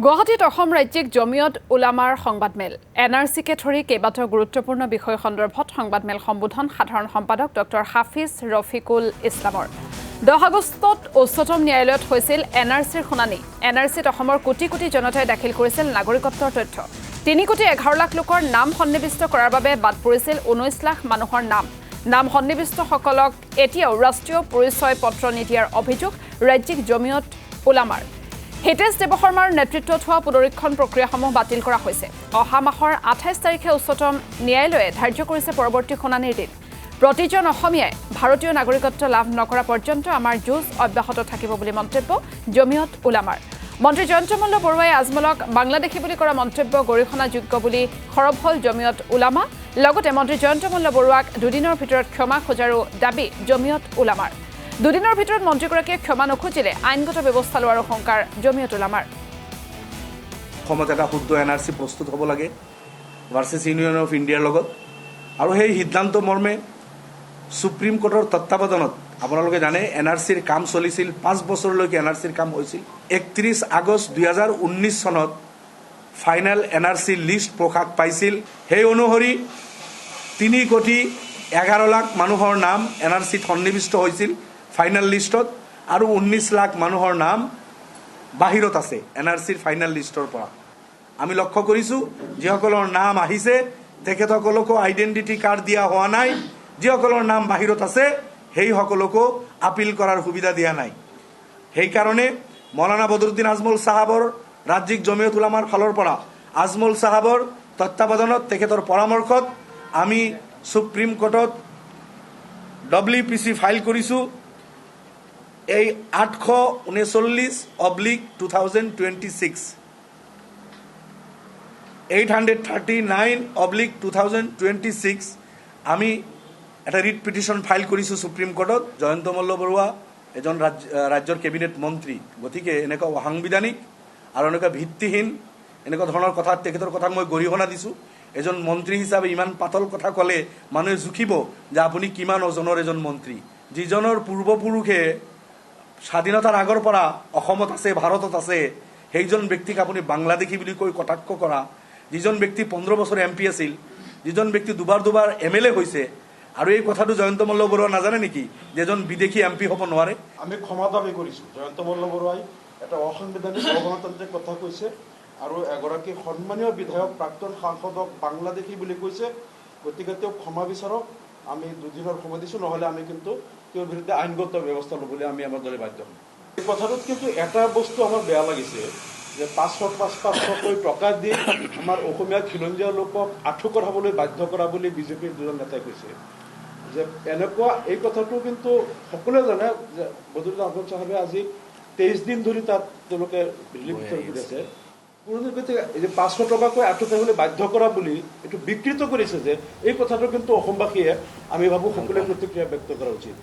গুৱাহাটীত অসম ৰাজ্যিক জমিয়ত উলামাৰ সংবাদমেল এনআৰচিকে ধৰি কেইবাটাও গুৰুত্বপূৰ্ণ বিষয় সন্দৰ্ভত সংবাদমেল সম্বোধন সাধাৰণ সম্পাদক ডক্টৰ হাফিজ ৰফিকুল ইছলামৰ 10 আগষ্টত উচ্চতম ন্যায়ালয়ত হৈছিল এনআৰচিৰ শুনানি। এনআৰচিত অসমৰ কোটি কোটি জনতাই দাখিল কৰিছিল নাগৰিকত্বৰ তথ্য। 3 কোটি 11 লাখ লোকৰ নাম সন্নিৱিষ্ট কৰাৰ বাবে বাদ পৰিছিল 19 লাখ মানুহৰ নাম সন্নিৱিষ্টসকলক এতিয়াও ৰাষ্ট্ৰীয় পৰিচয় পত্ৰ নিদিয়াৰ অভিযোগ ৰাজ্যিক জমিয়ত উলামাৰ। হিতেশ দেৱশৰ্মাৰ নেতৃত্বত হোৱা পুনৰীক্ষণ প্ৰক্ৰিয়াসমূহ বাতিল কৰা হৈছে। অহা মাহৰ 28 তাৰিখে উচ্চতম ন্যায়ালয়ে ধাৰ্য কৰিছে পৰৱৰ্তী শুনানিৰ দিন। প্ৰতিজন অসমীয়াই ভাৰতীয় নাগৰিকত্ব লাভ নকৰা পৰ্যন্ত আমাৰ যুঁজ অব্যাহত থাকিব বুলি মন্তব্য জমিয়ত উলামাৰ। মন্ত্ৰী জয়ন্ত মল্ল বৰুৱাই আজমলক বাংলাদেশী বুলি কৰা মন্তব্য গৰিহণাযোগ্য বুলি সৰব হ'ল জমিয়ত উলামা। লগতে মন্ত্ৰী জয়ন্ত মল্ল বৰুৱাক দুদিনৰ ভিতৰত ক্ষমা খোজাৰো দাবী জমিয়ত উলামাৰ। দুদিনৰ ভিতৰত মন্ত্ৰীগৰাকীয়ে ক্ষমা নখুজিলে আইনগত ব্যৱস্থা লোৱাৰ শংকাৰ জমিয়ত উলামাৰ। অসমত এটা শুদ্ধ এনআৰচি প্ৰস্তুত হ'ব লাগে ভাৰ্চেছ ইউনিয়ন অফ ইণ্ডিয়াৰ লগত, আৰু সেই সিদ্ধান্ত মৰ্মে সুপ্ৰিম কোৰ্টৰ তত্বাৱধানত আপোনালোকে জানে এনআৰচিৰ কাম চলিছিল 5 বছৰলৈকে এনআৰচিৰ কাম হৈছিল। 31 আগষ্ট 2019 চনত ফাইনেল এনআৰচি লিষ্ট প্ৰকাশ পাইছিল। সেই অনুসৰি 3 কোটি 11 লাখ মানুহৰ নাম এনআৰচিত সন্নিৱিষ্ট হৈছিল ফাইনেল লিষ্টত, আৰু 19 লাখ মানুহৰ নাম বাহিৰত আছে এনআৰচিৰ ফাইনেল লিষ্টৰ পৰা। আমি লক্ষ্য কৰিছোঁ যিসকলৰ নাম আহিছে তেখেতসকলকো আইডেণ্টিটি কাৰ্ড দিয়া হোৱা নাই, যিসকলৰ নাম বাহিৰত আছে সেইসকলকো আপিল কৰাৰ সুবিধা দিয়া নাই। সেইকাৰণে মৌলানা বদৰুদ্দিন আজমল চাহাবৰ ৰাজ্যিক জমিয়ত উলামাৰ ফালৰ পৰা আজমল চাহাবৰ তত্বাৱধানত তেখেতৰ পৰামৰ্শত আমি সুপ্ৰিম কোৰ্টত WPC ফাইল কৰিছোঁ। এই 839/2026 839/2026 আমি এটা ৰিট পিটিশ্যন ফাইল কৰিছোঁ সুপ্ৰিম কোৰ্টত। জয়ন্ত মল্ল বৰুৱা এজন ৰাজ্যৰ কেবিনেট মন্ত্ৰী, গতিকে এনেকুৱা অসাংবিধানিক আৰু এনেকুৱা ভিত্তিহীন এনেকুৱা ধৰণৰ কথাত তেখেতৰ কথাক মই গৰিহণা দিছোঁ। এজন মন্ত্ৰী হিচাপে ইমান পাতল কথা ক'লে মানুহে জুখিব যে আপুনি কিমান ওজনৰ এজন মন্ত্ৰী। যিজনৰ পূৰ্বপুৰুষে স্বাধীনতাৰ আগৰ পৰা অসমত আছে, ভাৰতত আছে, সেইজন ব্যক্তিক আপুনি বাংলাদেশী বুলি কৈ কটাক্ষ কৰা, যিজন ব্যক্তি 15 বছৰ MP আছিল, যিজন ব্যক্তি দুবাৰ MLA হৈছে, আৰু এই কথাটো জয়ন্ত মল্ল বৰুৱা নাজানে নেকি যে এজন বিদেশী MP হ'ব নোৱাৰে? আমি ক্ষমা দাবী কৰিছোঁ। জয়ন্ত মল্ল বৰুৱাই এটা অসাংবিধানিক অগণতান্ত্ৰিক কথা কৈছে আৰু এগৰাকী সন্মানীয় বিধায়ক প্ৰাক্তন সাংসদক বাংলাদেশী বুলি কৈছে। গতিকে তেওঁ ক্ষমা বিচাৰক। আমি 2 দিনৰ সময় দিছোঁ, নহ'লে আমি কিন্তু তেওঁৰ বিৰুদ্ধে আইনগত ব্যৱস্থা ল'বলৈ আমি আমাৰ দলে বাধ্য হ'ম। এই কথাটোত কিন্তু এটা বস্তু আমাৰ বেয়া লাগিছে যে 500কৈ টকা দি আমাৰ অসমীয়া খিলঞ্জীয়া লোকক আঁঠু কঢ়াবলৈ বাধ্য কৰা বুলি বিজেপিৰ 2জন নেতাই কৈছে। যে এনেকুৱা এই কথাটো কিন্তু সকলোৱে জানে যে বদৰুদ্দিন আজমল চাহাবে আজি 23 দিন ধৰি তাত তেওঁলোকে ৰিলিফ বিচাৰি কৰি আছে। এই যে 500 টকাকৈ আঁঠু কাঢ়িবলৈ বাধ্য কৰা বুলি এইটো বিকৃত কৰিছে যে এই কথাটো কিন্তু অসমবাসীয়ে আমি ভাবোঁ সকলোৱে প্ৰতিক্ৰিয়া ব্যক্ত কৰা উচিত।